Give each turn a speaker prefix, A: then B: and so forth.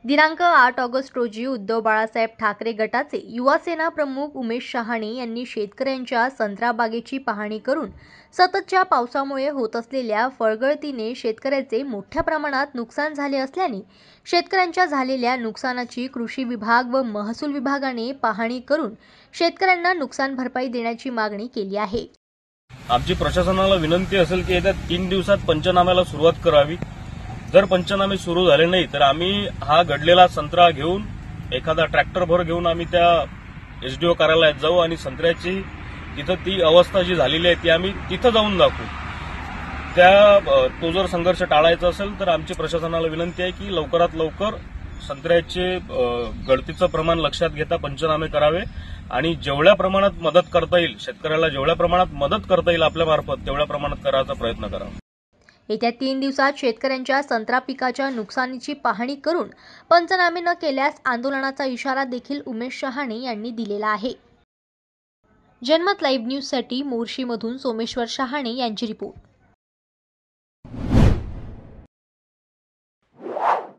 A: दिनांक 8 ऑगस्ट रोजी उद्धव बाळासाहेब ठाकरे गटाचे युवासेना प्रमुख उमेश शहाणे यांनी शेतकऱ्यांच्या संत्रा बागेची पाहणी करून सततच्या पावसामुळे होत असलेल्या फळगळतीने शेतकऱ्याचे मोठ्या प्रमाणात नुकसान झाले असल्याने शेतकऱ्यांच्या झालेल्या नुकसानाची कृषी विभाग व महसूल विभागाने पाहणी करून शेतकऱ्यांना नुकसान भरपाई देण्याची मागणी केली आहे।
B: आमची प्रशासनाला विनंती असेल की येत्या 3 दिवसात पंचनाम्याला सुरुवात करावी। जर पंचनामे सुरू झाले नाही तर आम्ही हा घडलेला संत्रा घेऊन एखादा ट्रॅक्टर भर घेऊन आम्ही त्या एसडीओ कार्यालयात जाऊ आणि संत्र्याची तिथं ती अवस्था जी झालेली आहे ती आम्ही तिथं जाऊन दाखवू। तो जर संघर्ष टाळायचा असेल तर आमची प्रशासनाला विनंती आहे की लवकरात लवकर संत्र्याचे गळतीचं प्रमाण लक्षात घेता पंचनामे करावे आणि जेवढ्या प्रमाणात मदत करता येईल शेतकऱ्याला जेवढ्या प्रमाणात मदत करता येईल आपल्या मार्फत तेवढ्या प्रमाणात करायचा प्रयत्न करावा।
A: येत्या 3 दिवसात शेतकऱ्यांच्या संत्रा पिकाच्या नुकसानीची पाहणी करून पंचनामे न केल्यास आंदोलनाचा इशारा देखील उमेश शहाणे यांनी दिलेला आहे। जनमत लाईव्ह न्यूजसाठी मोर्शीमधून सोमेश्वर शहाणे यांची रिपोर्ट।